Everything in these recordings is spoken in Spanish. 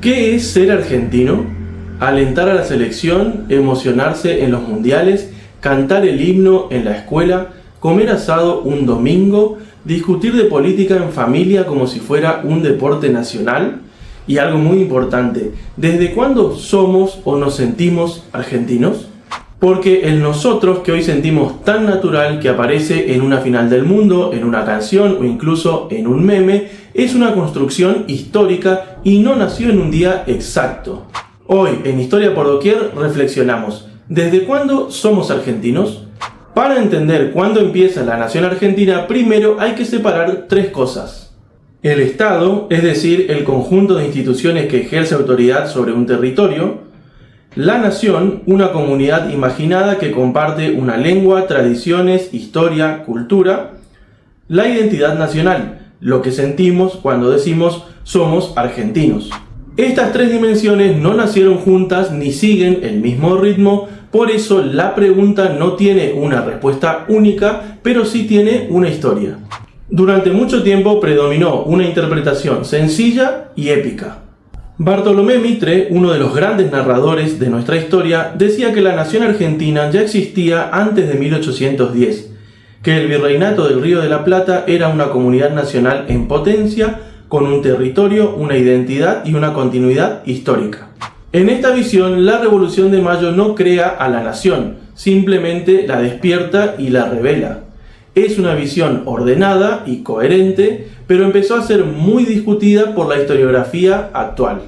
¿Qué es ser argentino? Alentar a la selección, emocionarse en los mundiales, cantar el himno en la escuela, comer asado un domingo, discutir de política en familia como si fuera un deporte nacional. Y algo muy importante, ¿desde cuándo somos o nos sentimos argentinos? Porque el nosotros que hoy sentimos tan natural que aparece en una final del mundo, en una canción o incluso en un meme, es una construcción histórica y no nació en un día exacto. Hoy en Historia por Doquier reflexionamos, ¿desde cuándo somos argentinos? Para entender cuándo empieza la nación argentina, primero hay que separar tres cosas. El Estado, es decir, el conjunto de instituciones que ejerce autoridad sobre un territorio. La nación, una comunidad imaginada que comparte una lengua, tradiciones, historia, cultura. La identidad nacional, lo que sentimos cuando decimos somos argentinos. Estas tres dimensiones no nacieron juntas ni siguen el mismo ritmo, por eso la pregunta no tiene una respuesta única, pero sí tiene una historia. Durante mucho tiempo predominó una interpretación sencilla y épica. Bartolomé Mitre, uno de los grandes narradores de nuestra historia, decía que la nación argentina ya existía antes de 1810, que el virreinato del Río de la Plata era una comunidad nacional en potencia, con un territorio, una identidad y una continuidad histórica. En esta visión, la Revolución de Mayo no crea a la nación, simplemente la despierta y la revela. Es una visión ordenada y coherente, pero empezó a ser muy discutida por la historiografía actual.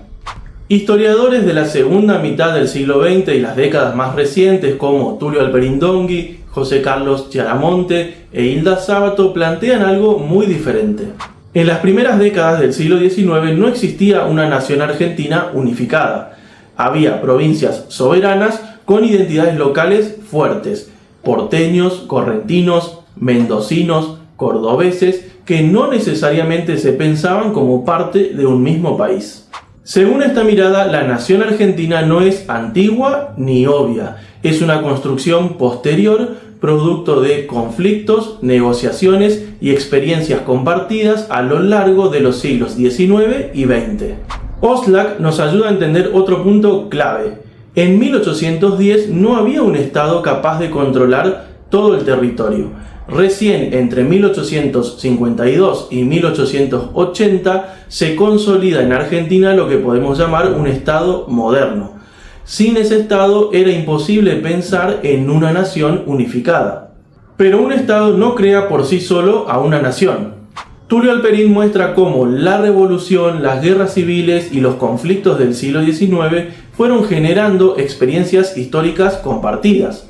Historiadores de la segunda mitad del siglo XX y las décadas más recientes como Tulio Alperindongui, José Carlos Chiaramonte e Hilda Sábato plantean algo muy diferente. En las primeras décadas del siglo XIX no existía una nación argentina unificada. Había provincias soberanas con identidades locales fuertes, porteños, correntinos, mendocinos, cordobeses, que no necesariamente se pensaban como parte de un mismo país. Según esta mirada, la nación argentina no es antigua ni obvia, es una construcción posterior, producto de conflictos, negociaciones y experiencias compartidas a lo largo de los siglos XIX y XX. Oxlack nos ayuda a entender otro punto clave. En 1810 no había un Estado capaz de controlar todo el territorio. Recién entre 1852 y 1880 se consolida en Argentina lo que podemos llamar un Estado moderno. Sin ese Estado era imposible pensar en una nación unificada. Pero un Estado no crea por sí solo a una nación. Tulio Alperín muestra cómo la revolución, las guerras civiles y los conflictos del siglo XIX fueron generando experiencias históricas compartidas,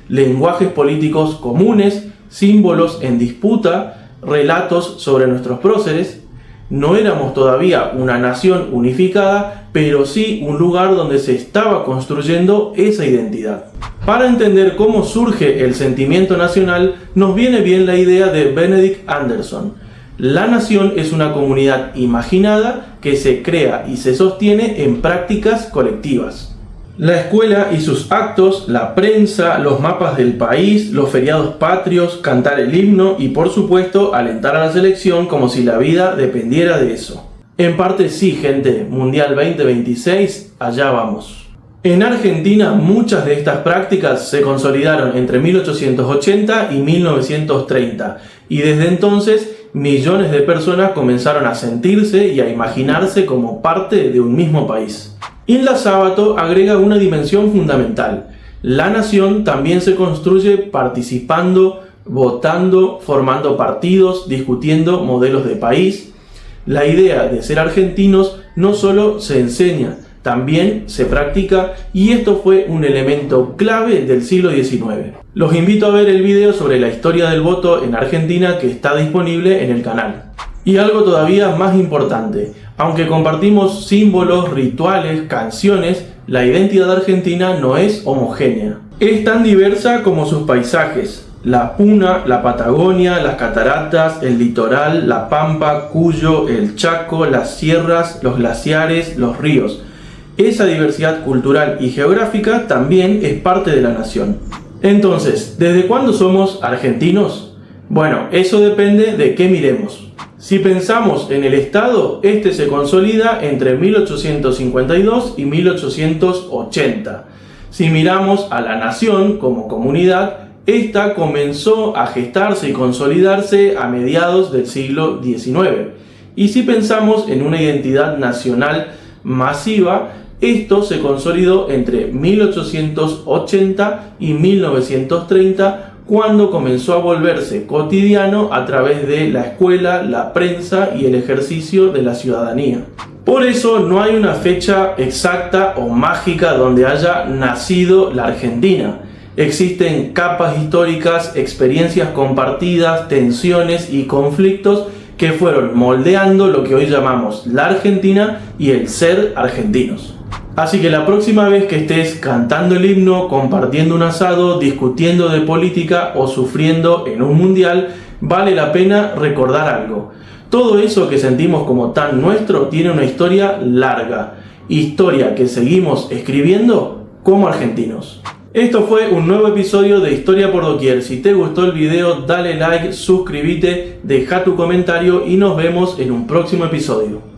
lenguajes políticos comunes, símbolos en disputa, relatos sobre nuestros próceres. No éramos todavía una nación unificada, pero sí un lugar donde se estaba construyendo esa identidad. Para entender cómo surge el sentimiento nacional, nos viene bien la idea de Benedict Anderson. La nación es una comunidad imaginada que se crea y se sostiene en prácticas colectivas. La escuela y sus actos, la prensa, los mapas del país, los feriados patrios, cantar el himno y por supuesto alentar a la selección como si la vida dependiera de eso. En parte sí, gente, Mundial 2026, allá vamos. En Argentina muchas de estas prácticas se consolidaron entre 1880 y 1930 y desde entonces millones de personas comenzaron a sentirse y a imaginarse como parte de un mismo país. Hilda Sábato agrega una dimensión fundamental. La nación también se construye participando, votando, formando partidos, discutiendo modelos de país. La idea de ser argentinos no solo se enseña, también se practica y esto fue un elemento clave del siglo XIX. Los invito a ver el video sobre la historia del voto en Argentina que está disponible en el canal. Y algo todavía más importante, aunque compartimos símbolos, rituales, canciones, la identidad argentina no es homogénea. Es tan diversa como sus paisajes. La Puna, la Patagonia, las cataratas, el litoral, la Pampa, Cuyo, el Chaco, las sierras, los glaciares, los ríos. Esa diversidad cultural y geográfica también es parte de la nación. Entonces, ¿desde cuándo somos argentinos? Bueno, eso depende de qué miremos. Si pensamos en el Estado, este se consolida entre 1852 y 1880. Si miramos a la nación como comunidad, esta comenzó a gestarse y consolidarse a mediados del siglo XIX. Y si pensamos en una identidad nacional masiva, esto se consolidó entre 1880 y 1930, cuando comenzó a volverse cotidiano a través de la escuela, la prensa y el ejercicio de la ciudadanía. Por eso no hay una fecha exacta o mágica donde haya nacido la Argentina. Existen capas históricas, experiencias compartidas, tensiones y conflictos que fueron moldeando lo que hoy llamamos la Argentina y el ser argentinos. Así que la próxima vez que estés cantando el himno, compartiendo un asado, discutiendo de política o sufriendo en un mundial, vale la pena recordar algo. Todo eso que sentimos como tan nuestro tiene una historia larga, historia que seguimos escribiendo como argentinos. Esto fue un nuevo episodio de Historia por Doquier. Si te gustó el video, dale like, suscríbete, deja tu comentario y nos vemos en un próximo episodio.